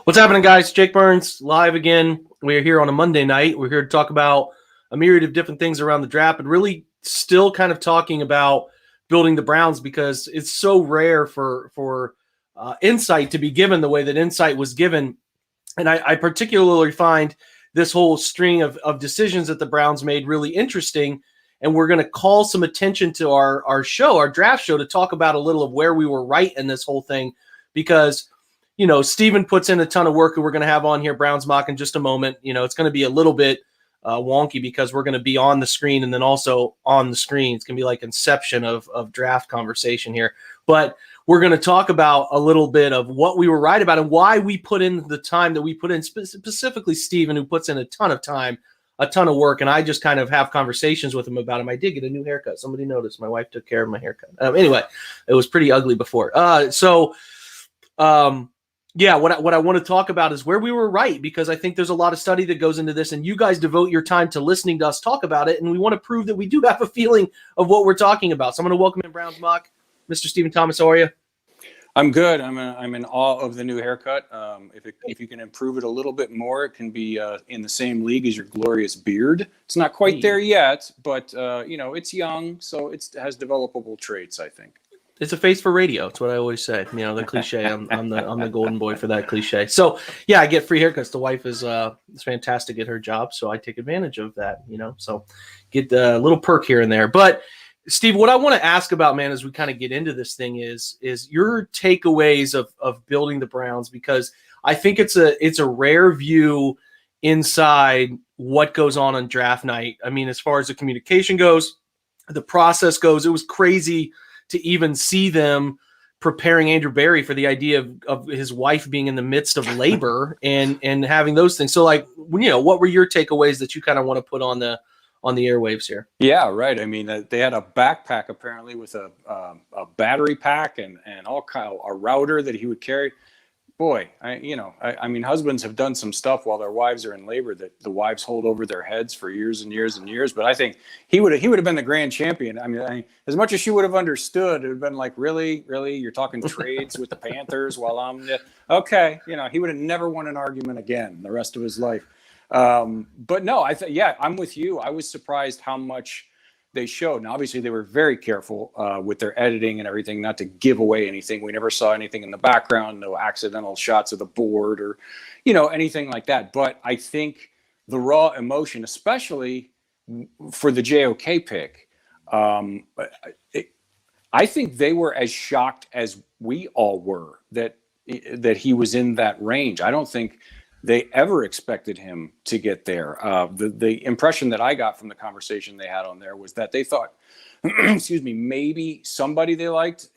What's happening, guys? Jake Burns live again. We're here on a Monday night. We're here to talk about a myriad of different things around the draft, but really still kind of talking about building the Browns because it's so rare for insight to be given the way that insight was given. And I particularly find this whole string of decisions that the Browns made really interesting. And we're going to call some attention to our show, our draft show, to talk about a little of where we were right in this whole thing because – you know, Steven puts in a ton of work, and we're going to have on here Browns Mock in just a moment. You know, it's going to be a little bit wonky because we're going to be on the screen and then also on the screen. It's going to be like inception of draft conversation here. But we're going to talk about a little bit of what we were right about and why we put in the time that we put in, specifically Steven, who puts in a ton of time, a ton of work, and I just kind of have conversations with him about him. I did get a new haircut. Somebody noticed. My wife took care of my haircut. Anyway, it was pretty ugly before. Yeah, what I want to talk about is where we were right, because I think there's a lot of study that goes into this, and you guys devote your time to listening to us talk about it, and we want to prove that we do have a feeling of what we're talking about. So I'm going to welcome in Browns Mock, Mr. Stephen Thomas. How are you? I'm good. I'm in awe of the new haircut. If you can improve it a little bit more, it can be in the same league as your glorious beard. It's not quite there yet, but it's young, so it has developable traits, I think. It's a face for radio. It's what I always say. You know, the cliche. I'm the golden boy for that cliche. So yeah, I get free haircuts. The wife is fantastic at her job, so I take advantage of that. You know, so get a little perk here and there. But Steve, what I want to ask about, man, as we kind of get into this thing is your takeaways of building the Browns, because I think it's a rare view inside what goes on draft night. I mean, as far as the communication goes, the process goes, it was crazy to even see them preparing Andrew Berry for the idea of his wife being in the midst of labor and having those things. So, like, you know, what were your takeaways that you kind of want to put on the airwaves here? Yeah, right. I mean, they had a backpack apparently with a battery pack and all kind of a router that he would carry. Boy, I mean, husbands have done some stuff while their wives are in labor that the wives hold over their heads for years and years and years. But I think he would have been the grand champion. I mean, as much as she would have understood, it would have been like, really, you're talking trades with the Panthers while I'm okay. You know, he would have never won an argument again the rest of his life. But no, I'm with you. I was surprised how much they showed. And obviously they were very careful with their editing and everything, not to give away anything. We never saw anything in the background, no accidental shots of the board or, anything like that. But I think the raw emotion, especially for the JOK pick, I think they were as shocked as we all were that he was in that range. I don't think they ever expected him to get there. The impression that I got from the conversation they had on there was that they thought excuse me, maybe somebody they liked,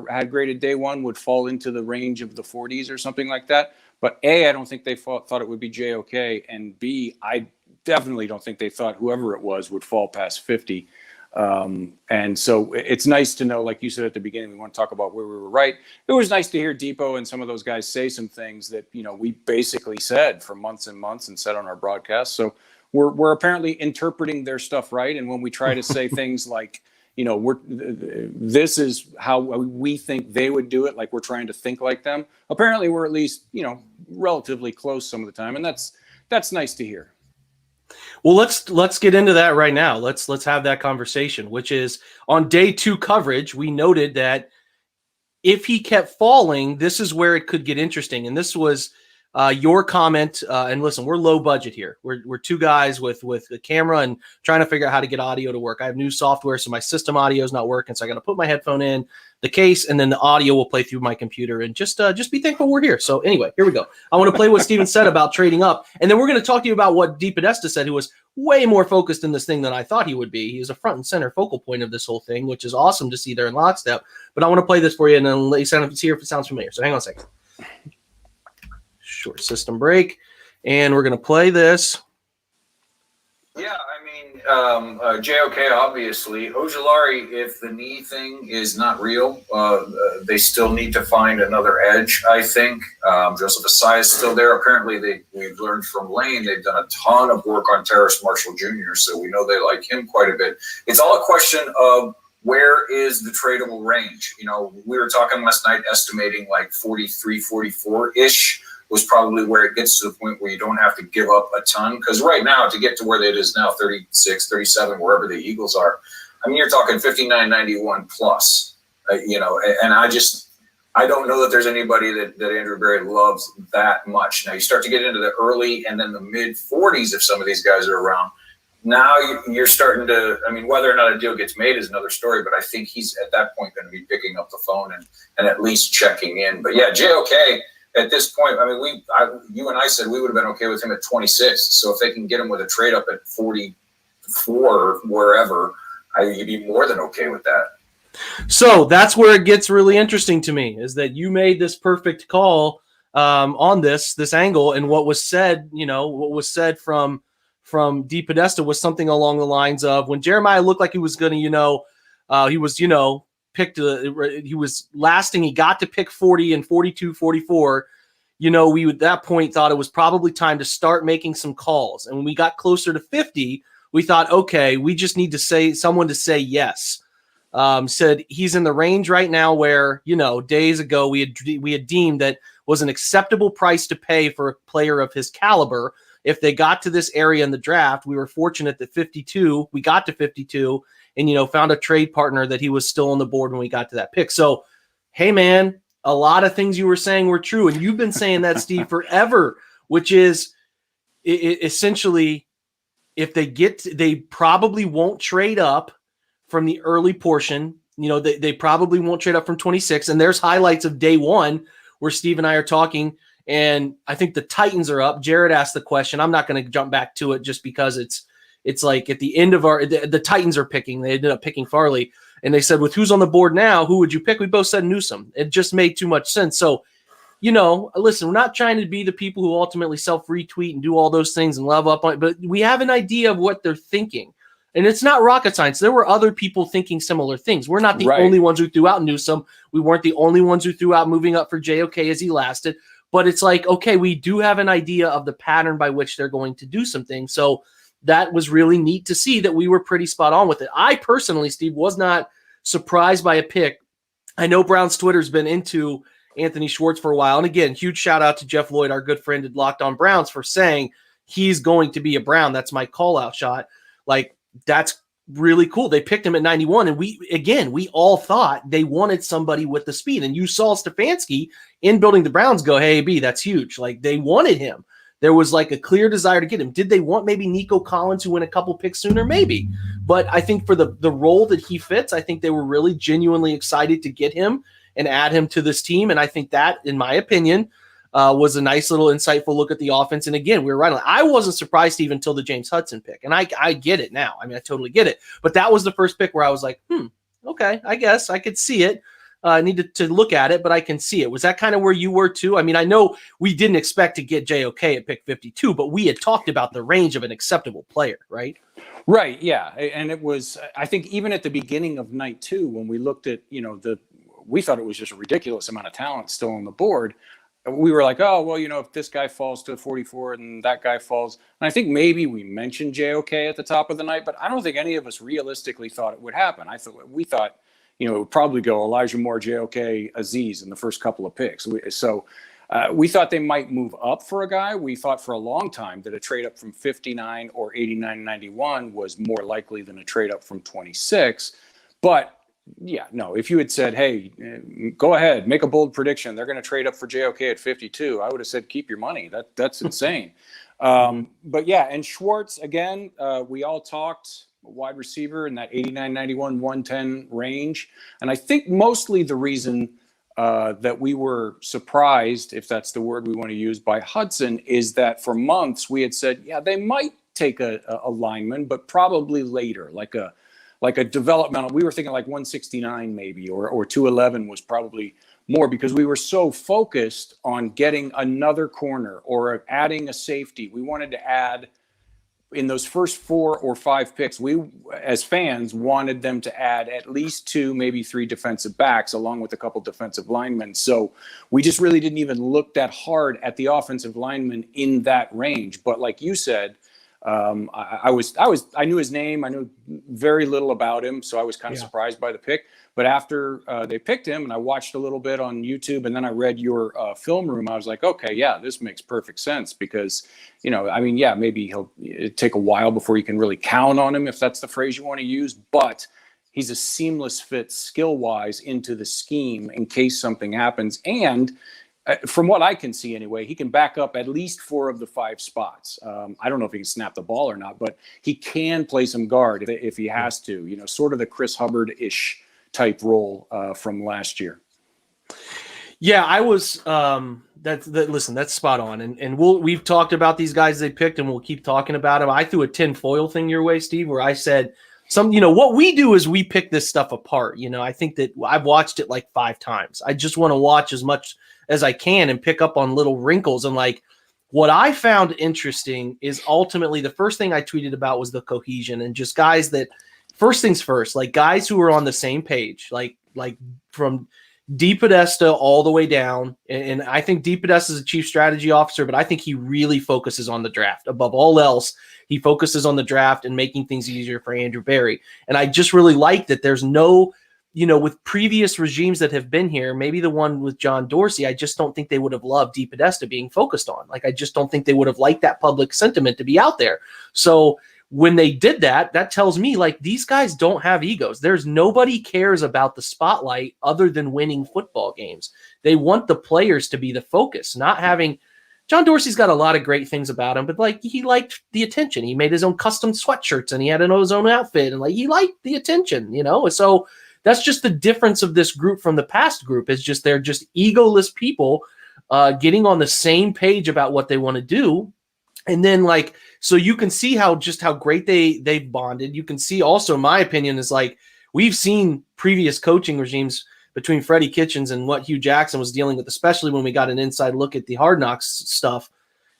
had graded day one would fall into the range of the 40s or something like that. But A, I don't think they thought it would be JOK. And B, I definitely don't think they thought whoever it was would fall past 50. And so it's nice to know, like you said at the beginning, we want to talk about where we were right. It was nice to hear Depot and some of those guys say some things that, we basically said for months and months and said on our broadcast. So we're apparently interpreting their stuff right. And when we try to say things like, this is how we think they would do it, like we're trying to think like them, apparently we're at least, relatively close some of the time. And that's nice to hear. Well, let's get into that right now. Let's have that conversation, which is on day 2 coverage. We noted that if he kept falling, this is where it could get interesting. And this was your comment. And listen, we're low budget here. We're 2 guys with a camera and trying to figure out how to get audio to work. I have new software, so my system audio is not working. So I got to put my headphone in the case, and then the audio will play through my computer. And just be thankful we're here. So anyway, here we go. I want to play what Steven said about trading up, and then we're going to talk to you about what DePodesta said, who was way more focused in this thing than I thought he would be. He was a front and center focal point of this whole thing, which is awesome to see there in lockstep. But I want to play this for you, and then let you see if it sounds familiar. So hang on a second. Short system break, and we're going to play this. Yeah, I mean, JOK, obviously. Ojulari, if the knee thing is not real, they still need to find another edge, I think. Joseph Asai is still there. Apparently, we've learned from Lane, they've done a ton of work on Terrace Marshall Jr., so we know they like him quite a bit. It's all a question of where is the tradable range? We were talking last night, estimating like 43, 44-ish. Was probably where it gets to the point where you don't have to give up a ton. Because right now, to get to where it is now, 36, 37, wherever the Eagles are, I mean, you're talking 59.91 plus, and I don't know that there's anybody that Andrew Berry loves that much. Now, you start to get into the early and then the mid 40s if some of these guys are around. Now you're starting to, I mean, whether or not a deal gets made is another story, but I think he's at that point going to be picking up the phone and at least checking in. But yeah, JOK, at this point, I mean, you and I said we would have been okay with him at 26. So if they can get him with a trade up at 44 or wherever, you'd be more than okay with that. So that's where it gets really interesting to me, is that you made this perfect call on this angle, and what was said, from DePodesta was something along the lines of, when Jeremiah looked like he was going to, he was lasting. He got to pick 40 and 42, 44. We at that point thought it was probably time to start making some calls. And when we got closer to 50, we thought, okay, we just need someone to say yes. Said he's in the range right now where, days ago we had deemed that was an acceptable price to pay for a player of his caliber. If they got to this area in the draft, we were fortunate that we got to 52 and, found a trade partner that he was still on the board when we got to that pick. So, hey, man, a lot of things you were saying were true. And you've been saying that, Steve, forever, which is essentially if they probably won't trade up from the early portion. They probably won't trade up from 26. And there's highlights of day 1 where Steve and I are talking. And I think the Titans are up. Jared asked the question. I'm not going to jump back to it just because it's like at the end of the Titans are picking. They ended up picking Farley. And they said, with who's on the board now, who would you pick? We both said Newsome. It just made too much sense. So, listen, we're not trying to be the people who ultimately self-retweet and do all those things and love up on it, but we have an idea of what they're thinking. And it's not rocket science. There were other people thinking similar things. We're not the only ones who threw out Newsome. We weren't the only ones who threw out moving up for JOK as he lasted. But it's like, okay, we do have an idea of the pattern by which they're going to do something. So that was really neat to see that we were pretty spot on with it. I personally, Steve, was not surprised by a pick. I know Brown's Twitter's been into Anthony Schwartz for a while. And again, huge shout out to Jeff Lloyd, our good friend at Locked On Browns, for saying he's going to be a Brown. That's my call out shot. Like, that's really cool. They picked him at 91. And we all thought they wanted somebody with the speed. And you saw Stefanski in building the Browns go, hey, B, that's huge. Like, they wanted him. There was like a clear desire to get him. Did they want maybe Nico Collins, who went a couple picks sooner? Maybe. But I think for the role that he fits, I think they were really genuinely excited to get him and add him to this team. And I think that, in my opinion, was a nice little insightful look at the offense. And again, we were right on. I wasn't surprised even until the James Hudson pick. And I get it now. I mean, I totally get it. But that was the first pick where I was like, okay, I guess I could see it. I needed to look at it, but I can see it. Was that kind of where you were too? I mean, I know we didn't expect to get JOK at pick 52, but we had talked about the range of an acceptable player, right? Right. Yeah. And it was, I think even at the beginning of night 2, when we looked at, we thought it was just a ridiculous amount of talent still on the board. We were like, oh, well, if this guy falls to 44 and that guy falls. And I think maybe we mentioned JOK at the top of the night, but I don't think any of us realistically thought it would happen. We thought, it would probably go Elijah Moore, JOK, Aziz in the first couple of picks. We thought they might move up for a guy. We thought for a long time that a trade up from 59 or 89-91 was more likely than a trade up from 26. But yeah, no, if you had said, hey, go ahead, make a bold prediction, they're going to trade up for JOK at 52, I would have said, keep your money. That's insane. But yeah, and Schwartz, again, we all talked wide receiver in that 89, 91, 110 range. And I think mostly the reason that we were surprised, if that's the word we want to use, by Hudson is that for months we had said, yeah, they might take a lineman, but probably later, like a developmental. We were thinking like 169 maybe, or 211 was probably more, because we were so focused on getting another corner or adding a safety. We wanted to add, in those first 4 or 5 picks, we as fans wanted them to add at least 2, maybe 3 defensive backs along with a couple defensive linemen. So we just really didn't even look that hard at the offensive linemen in that range. But like you said, I knew his name. I knew very little about him, so I was kind of surprised by the pick. But after they picked him, and I watched a little bit on YouTube, and then I read your film room, I was like, okay, yeah, this makes perfect sense, because, maybe it'll take a while before you can really count on him, if that's the phrase you want to use, but he's a seamless fit skill-wise into the scheme in case something happens. And from what I can see anyway, he can back up at least 4 of the 5 spots. I don't know if he can snap the ball or not, but he can play some guard if he has to, sort of the Chris Hubbard-ish type role from last year. Yeah, I was listen, that's spot on. And we've talked about these guys they picked, and we'll keep talking about them. I threw a tinfoil thing your way, Steve, where I said what we do is we pick this stuff apart. I think that I've watched it like 5 times. I just want to watch as much as I can and pick up on little wrinkles. And like, what I found interesting is ultimately the first thing I tweeted about was the cohesion, and just guys that, first things first, like guys who are on the same page, like from D. Podesta all the way down. And I think D. Podesta is a chief strategy officer, but I think he really focuses on the draft. Above all else, he focuses on the draft and making things easier for Andrew Berry. And I just really like that there's no, with previous regimes that have been here, maybe the one with John Dorsey, I just don't think they would have loved D. Podesta being focused on. Like, I just don't think they would have liked that public sentiment to be out there. So when they did that, that tells me like these guys don't have egos. There's nobody cares about the spotlight other than winning football games. They want the players to be the focus, not having. John Dorsey's got a lot of great things about him, but like he liked the attention. He made his own custom sweatshirts and he had his own outfit, and like he liked the attention, So that's just the difference of this group from the past group. Is just they're just egoless people getting on the same page about what they want to do. And then so you can see how great they've bonded. You can see also, my opinion is like, we've seen previous coaching regimes between Freddie Kitchens and what Hugh Jackson was dealing with, especially when we got an inside look at the Hard Knocks stuff,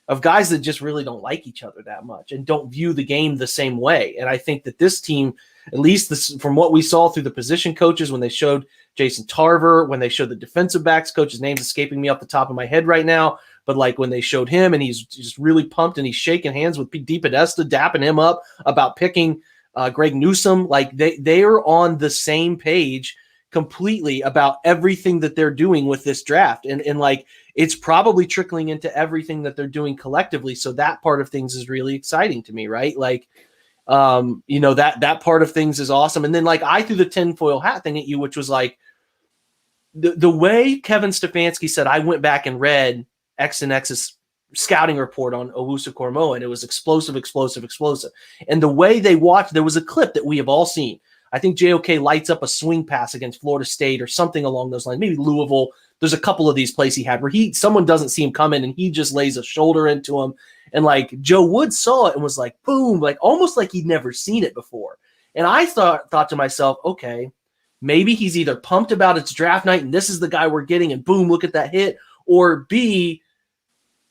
of guys that just really don't like each other that much and don't view the game the same way. And I think that this team, at least from what we saw through the position coaches, when they showed Jason Tarver, when they showed the defensive backs coach, his name's escaping me off the top of my head right now, but like when they showed him and he's just really pumped and he's shaking hands with D. Podesta, dapping him up about picking Greg Newsome, like they are on the same page completely about everything that they're doing with this draft. And like, it's probably trickling into everything that they're doing collectively. So that part of things is really exciting to me, right? Like, that part of things is awesome. And then like, I threw the tinfoil hat thing at you, which was like the way Kevin Stefanski said, I went back and read X and X's scouting report on Owusu-Koramoah, and it was explosive. And the way they watched, there was a clip that we have all seen. I think JOK lights up a swing pass against Florida State or something along those lines, maybe Louisville, there's a couple of these plays he had where someone doesn't see him coming and he just lays a shoulder into him. And like Joe Woods saw it and was like, boom, like almost like he'd never seen it before. And I thought to myself, okay, maybe he's either pumped about it's draft night and this is the guy we're getting and boom, look at that hit. Or B,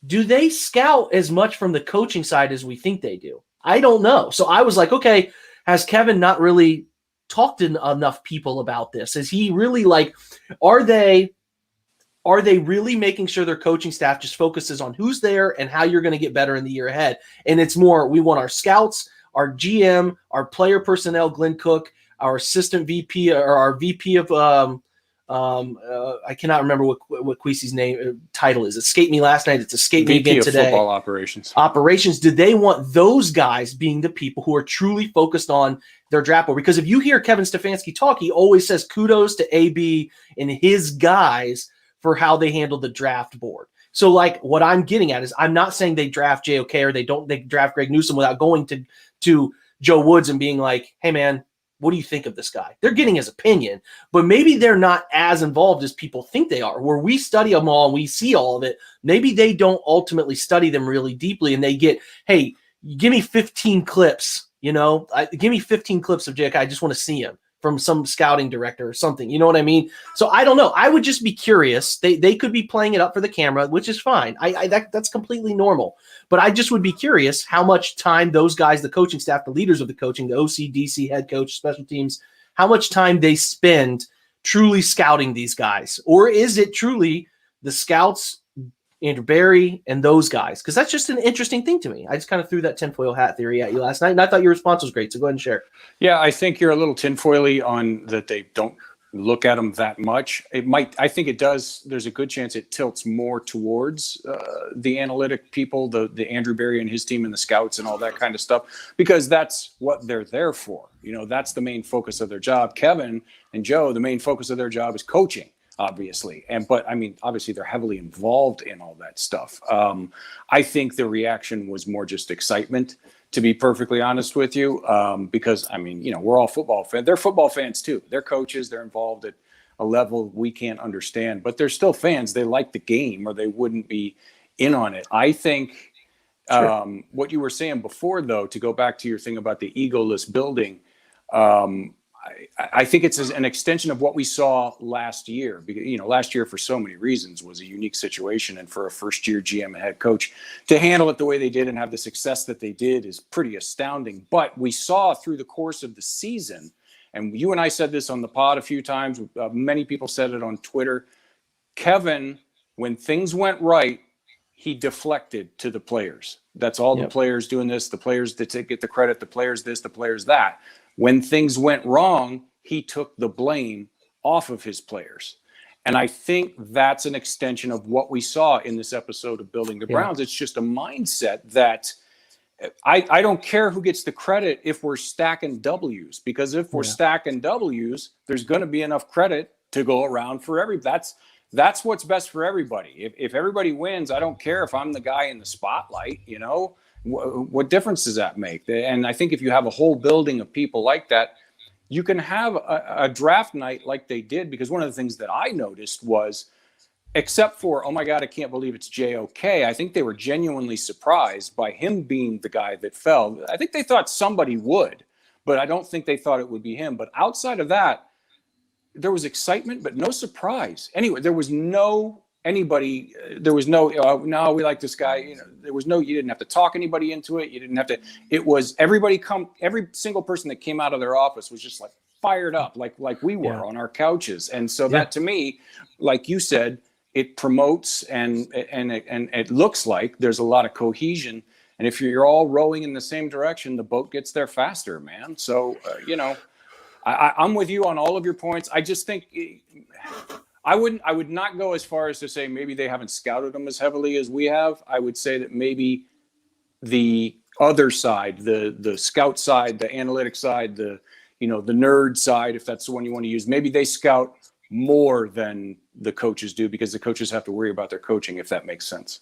do they scout as much from the coaching side as we think they do? I don't know. So I was like, okay, has Kevin not really talked to enough people about this? Is he really like, are they really making sure their coaching staff just focuses on who's there and how you're going to get better in the year ahead? And it's more, we want our scouts, our GM, our player personnel, Glenn Cook, our assistant VP or our VP of I cannot remember what Queesy's name title is. It escaped me last night. It's escaped me again today. Football operations. Operations. Do they want those guys being the people who are truly focused on their draft board? Because if you hear Kevin Stefanski talk, he always says kudos to AB and his guys for how they handle the draft board. So like what I'm getting at is I'm not saying they draft JOK or they draft Greg Newsome without going to Joe Woods and being like, hey man, what do you think of this guy? They're getting his opinion, but maybe they're not as involved as people think they are. Where we study them all and we see all of it, maybe they don't ultimately study them really deeply and they get, hey, give me 15 clips, give me 15 clips of JK. I just want to see him from some scouting director or something. You know what I mean? So I don't know. I would just be curious. They could be playing it up for the camera, which is fine. That's completely normal. But I just would be curious how much time those guys, the coaching staff, the leaders of the coaching, the OC, DC, head coach, special teams, how much time they spend truly scouting these guys. Or is it truly the scouts, Andrew Barry, and those guys? Because that's just an interesting thing to me. I just kind of threw that tinfoil hat theory at you last night, and I thought your response was great. So go ahead and share. Yeah, I think you're a little tinfoily on that they don't look at them that much. I think it does. There's a good chance it tilts more towards the analytic people, the Andrew Barry and his team and the scouts and all that kind of stuff, because that's what they're there for. That's the main focus of their job. Kevin and Joe, the main focus of their job is coaching, obviously. But I mean, obviously they're heavily involved in all that stuff. I think the reaction was more just excitement, to be perfectly honest with you, because I mean, we're all football fans. They're football fans too. They're coaches. They're involved at a level we can't understand, but they're still fans. They like the game or they wouldn't be in on it. I think what you were saying before, though, to go back to your thing about the egoless building, I think it's an extension of what we saw last year. Because, last year for so many reasons was a unique situation, and for a first-year GM and head coach to handle it the way they did and have the success that they did is pretty astounding. But we saw through the course of the season, and you and I said this on the pod a few times. Many people said it on Twitter. Kevin, when things went right, he deflected to the players. That's all. The players doing this, the players that get the credit, the players this, the players that. When things went wrong, he took the blame off of his players. And I think that's an extension of what we saw in this episode of Building the Browns. It's just a mindset that I don't care who gets the credit if we're stacking W's, because if we're stacking W's, there's going to be enough credit to go around for everybody. That's what's best for everybody. If everybody wins, I don't care if I'm the guy in the spotlight, What difference does that make? And I think if you have a whole building of people like that, you can have a draft night like they did, because one of the things that I noticed was, except for, oh my God, I can't believe it's JOK, I think they were genuinely surprised by him being the guy that fell. I think they thought somebody would, but I don't think they thought it would be him. But outside of that, there was excitement, but no surprise. Anyway, there was no no, we like this guy. There was you didn't have to talk anybody into it. You didn't have to, it was every single person that came out of their office was just like fired up, like we were on our couches. And so that, to me, like you said, it promotes and it looks like there's a lot of cohesion. And if you're all rowing in the same direction, the boat gets there faster, man. So, I'm with you on all of your points. I just think I would not go as far as to say maybe they haven't scouted them as heavily as we have. I would say that maybe the other side, the scout side, the analytic side, the nerd side, if that's the one you want to use, maybe they scout more than the coaches do, because the coaches have to worry about their coaching, if that makes sense.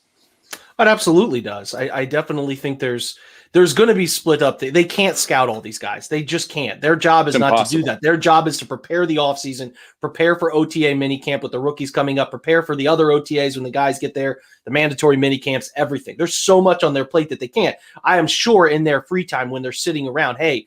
It absolutely does. I definitely think there's going to be split up. They can't scout all these guys. They just can't. Their job is It's not impossible. to do that. Their job is to prepare the offseason, prepare for OTA minicamp with the rookies coming up, prepare for the other OTAs when the guys get there, the mandatory minicamps, everything. There's so much on their plate that they can't. I am sure in their free time when they're sitting around, hey,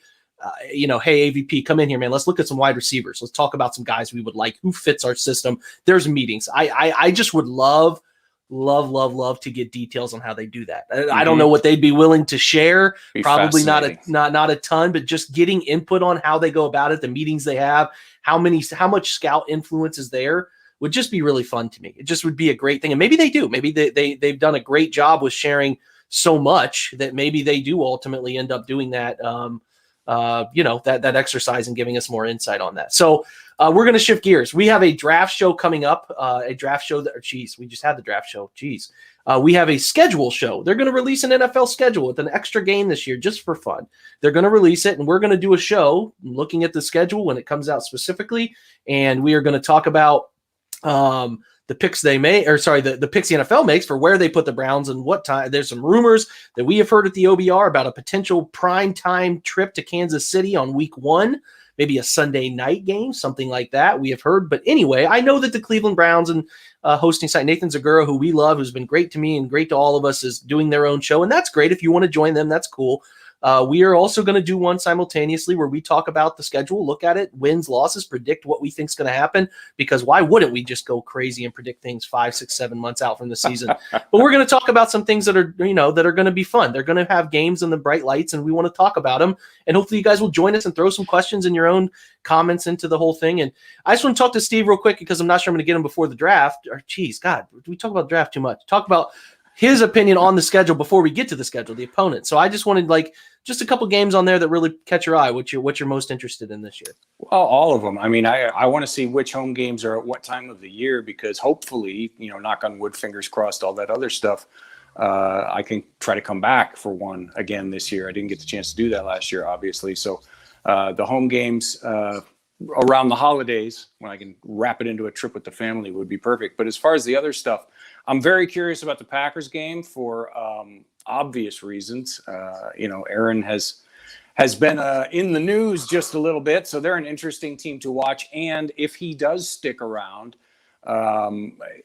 hey, AVP, come in here, man. Let's look at some wide receivers. Let's talk about some guys we would like who fits our system. There's meetings. I just would love to get details on how they do that. I don't know what they'd be willing to share. Probably not a ton, but just getting input on how they go about it, the meetings they have, how much scout influence is there would just be really fun to me. It just would be a great thing. And maybe they do. Maybe they've done a great job with sharing so much that maybe they do ultimately end up doing that. That exercise and giving us more insight on that. So we're going to shift gears. We have a draft show coming up, we just had the draft show. We have a schedule show. They're going to release an NFL schedule with an extra game this year just for fun. They're going to release it, and we're going to do a show looking at the schedule when it comes out specifically, and we are going to talk about the picks the picks the NFL makes for where they put the Browns and what time. There's some rumors that we have heard at the OBR about a potential prime time trip to Kansas City on week 1, maybe a Sunday night game, something like that. We have heard. But anyway, I know that the Cleveland Browns and hosting site Nathan Zagura, who we love, who's been great to me and great to all of us, is doing their own show. And that's great. If you want to join them, that's cool. We are also going to do one simultaneously where we talk about the schedule, look at it, wins, losses, predict what we think is going to happen, because why wouldn't we just go crazy and predict things 5, 6, 7 months out from the season? But we're going to talk about some things that are going to be fun. They're going to have games and the bright lights, and we want to talk about them. And hopefully you guys will join us and throw some questions and your own comments into the whole thing. And I just want to talk to Steve real quick because I'm not sure I'm going to get him before the draft. God, we talk about the draft too much. Talk about his opinion on the schedule before we get to the schedule, the opponent. So I just wanted just a couple games on there that really catch your eye. What you're most interested in this year? Well, all of them. I mean, I want to see which home games are at what time of the year, because hopefully, knock on wood, fingers crossed, all that other stuff, I can try to come back for one again this year. I didn't get the chance to do that last year, obviously. So the home games around the holidays, when I can wrap it into a trip with the family, would be perfect. But as far as the other stuff, I'm very curious about the Packers game for obvious reasons. Aaron has been in the news just a little bit, so they're an interesting team to watch. And if he does stick around,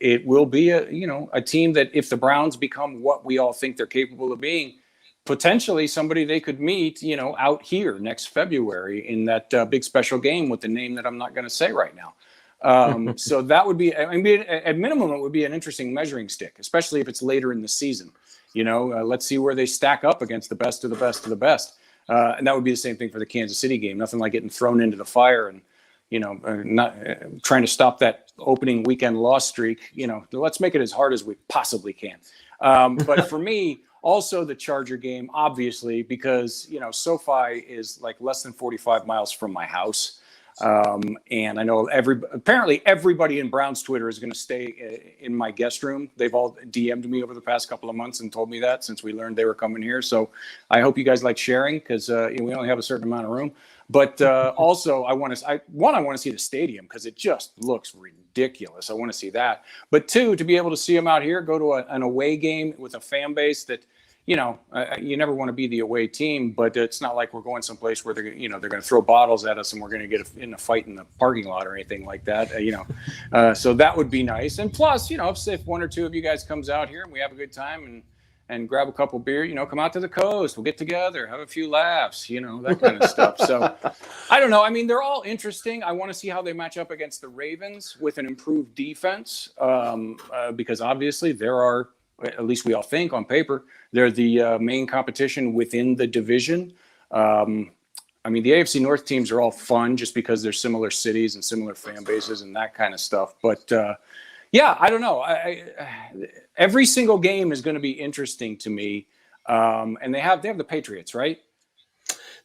it will be a team that, if the Browns become what we all think they're capable of being, potentially somebody they could meet, out here next February in that big special game with the name that I'm not going to say right now. So that would be, at minimum, it would be an interesting measuring stick, especially if it's later in the season. Let's see where they stack up against the best of the best of the best. And that would be the same thing for the Kansas City game. Nothing like getting thrown into the fire and, not trying to stop that opening weekend loss streak. Let's make it as hard as we possibly can. But for me, also the Charger game, obviously, because, SoFi is like less than 45 miles from my house. And I know apparently everybody in Browns Twitter is going to stay in my guest room. They've all DM'd me over the past couple of months and told me that since we learned they were coming here. So I hope you guys like sharing, because we only have a certain amount of room. But also I want to see the stadium, because it just looks ridiculous. I want to see that. But 2, to be able to see them out here, go to an away game with a fan base that, you never want to be the away team, but it's not like we're going someplace where they're going to throw bottles at us and we're going to get in a fight in the parking lot or anything like that. So that would be nice. And plus, if 1 or 2 of you guys comes out here and we have a good time and grab a couple beer, come out to the coast, we'll get together, have a few laughs, that kind of stuff. So I don't know. I mean, they're all interesting. I want to see how they match up against the Ravens with an improved defense, because obviously there are, at least we all think on paper, they're the main competition within the division. The AFC North teams are all fun just because they're similar cities and similar fan bases and that kind of stuff. But I don't know. Every single game is going to be interesting to me. And they have the Patriots, right?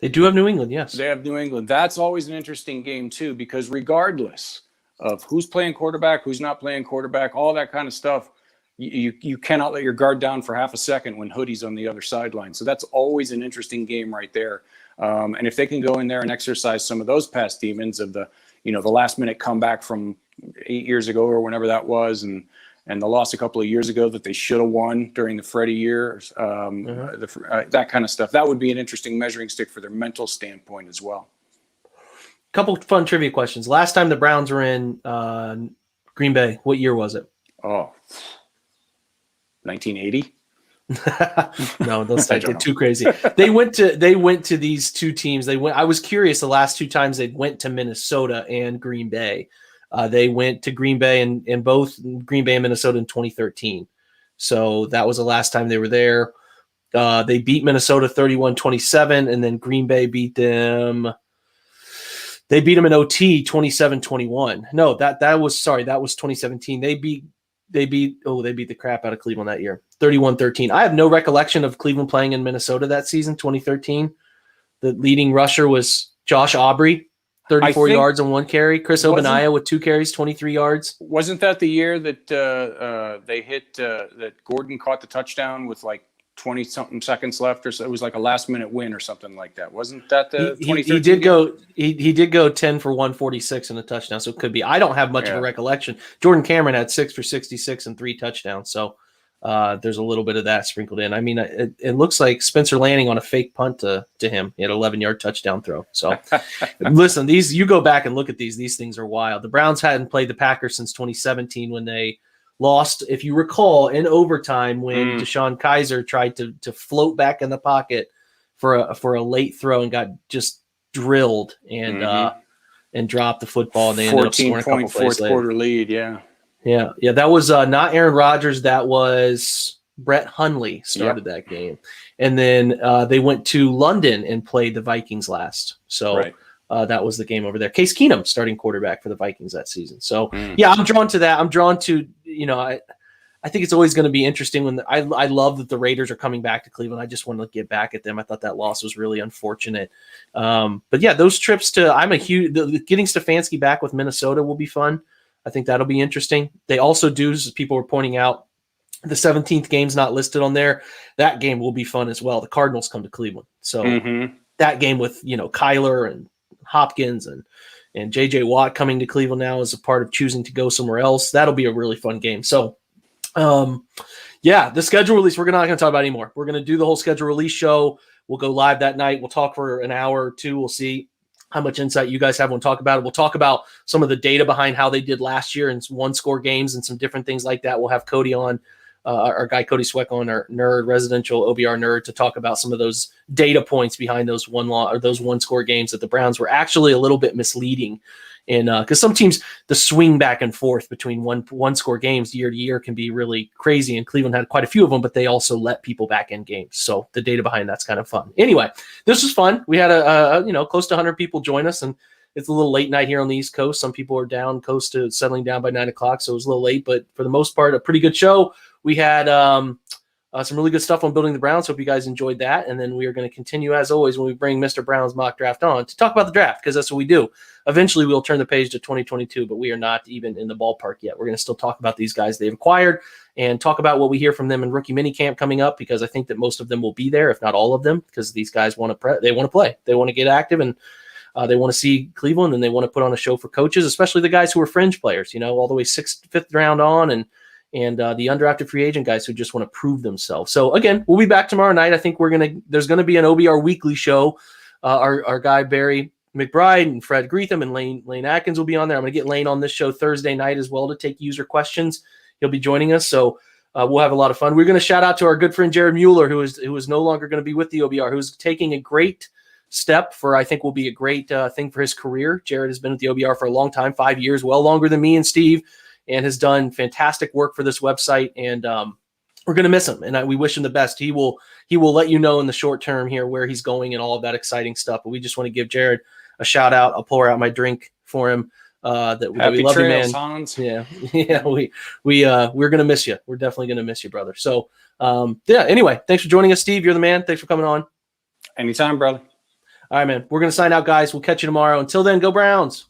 They do have New England, yes. They have New England. That's always an interesting game too, because regardless of who's playing quarterback, who's not playing quarterback, all that kind of stuff, you cannot let your guard down for half a second when Hoodie's on the other sideline. So that's always an interesting game right there. And if they can go in there and exercise some of those past demons of the last minute comeback from 8 years ago or whenever that was, and and the loss a couple of years ago that they should have won during the Freddie years, that kind of stuff. That would be an interesting measuring stick for their mental standpoint as well. Couple fun trivia questions. Last time the Browns were in Green Bay, what year was it? Oh, 1980. No, those guys get too crazy. They went to these two teams. I was curious the last two times they went to Minnesota and Green Bay. They went to Green Bay and both Green Bay and Minnesota in 2013. So that was the last time they were there. They beat Minnesota 31-27, and then Green Bay beat them. They beat them in OT 27-21. No, that was 2017. They beat the crap out of Cleveland that year, 31-13. I have no recollection of Cleveland playing in Minnesota that season, 2013. The leading rusher was Josh Aubrey, 34 yards on one carry. Chris Obanaya with 2 carries, 23 yards. Wasn't that the year that they hit that Gordon caught the touchdown with like 20-something seconds left, or so? It was like a last-minute win or something like that. Wasn't that the 2013? He did go 10 for 146 and a touchdown, so it could be. I don't have much of a recollection. Jordan Cameron had 6 for 66 and 3 touchdowns, so there's a little bit of that sprinkled in. I mean, it looks like Spencer Lanning on a fake punt to him. He had an 11-yard touchdown throw. So, listen, you go back and look at these. These things are wild. The Browns hadn't played the Packers since 2017 when they lost, if you recall, in overtime when DeShone Kizer tried to float back in the pocket for a late throw and got just drilled and dropped the ball. And they ended up scoring a couple plays later. Quarter lead, yeah. That was not Aaron Rodgers. That was Brett Hundley started that game, and then they went to London and played the Vikings last. So. Right. That was the game over there. Case Keenum starting quarterback for the Vikings that season. So, I'm drawn to that. I'm drawn to, I think it's always going to be interesting when I love that the Raiders are coming back to Cleveland. I just want to get back at them. I thought that loss was really unfortunate. But yeah, those trips getting Stefanski back with Minnesota will be fun. I think that'll be interesting. They also do, as people were pointing out, the 17th game's not listed on there. That game will be fun as well. The Cardinals come to Cleveland. So that game with, Kyler and Hopkins and JJ Watt coming to Cleveland now as a part of choosing to go somewhere else. That'll be a really fun game. So, the schedule release, we're not going to talk about anymore. We're going to do the whole schedule release show. We'll go live that night. We'll talk for an hour or two. We'll see how much insight you guys have. We'll talk about it. We'll talk about some of the data behind how they did last year and one-score games and some different things like that. We'll have Cody on. Our guy Cody Sweck on, our residential OBR nerd, to talk about some of those data points behind those one-score games that the Browns were actually a little bit misleading, and because some teams the swing back and forth between one-score games year to year can be really crazy, and Cleveland had quite a few of them, but they also let people back in games, so the data behind that's kind of fun. Anyway, this was fun. We had close to 100 people join us, and it's a little late night here on the East Coast. Some people are down coast to settling down by 9 o'clock, so it was a little late, but for the most part, a pretty good show. We had some really good stuff on building the Browns. Hope you guys enjoyed that. And then we are going to continue, as always, when we bring Mr. Brown's mock draft on to talk about the draft, because that's what we do. Eventually, we'll turn the page to 2022, but we are not even in the ballpark yet. We're going to still talk about these guys they've acquired and talk about what we hear from them in rookie minicamp coming up, because I think that most of them will be there, if not all of them, because these guys want to play. They want to get active, and they want to see Cleveland, and they want to put on a show for coaches, especially the guys who are fringe players, all the way 6th, 5th round on, and the undrafted free agent guys who just want to prove themselves. So again, we'll be back tomorrow night. I think there's going to be an OBR weekly show. Our guy Barry McBride and Fred Greetham and Lane Atkins will be on there. I'm going to get Lane on this show Thursday night as well to take user questions. He'll be joining us. So we'll have a lot of fun. We're going to shout out to our good friend Jared Mueller, who is no longer going to be with the OBR, who's taking a great step for, I think will be a great thing for his career. Jared has been with the OBR for a long time, 5 years, well longer than me and Steve, and has done fantastic work for this website. And we're going to miss him, and we wish him the best. He will let you know in the short term here where he's going and all of that exciting stuff. But we just want to give Jared a shout out. I'll pour out my drink for him. That we love trails, you, man. Hans. Yeah. We're going to miss you. We're definitely going to miss you, brother. So anyway, thanks for joining us, Steve. You're the man. Thanks for coming on. Anytime, brother. All right, man. We're going to sign out, guys. We'll catch you tomorrow. Until then, go Browns.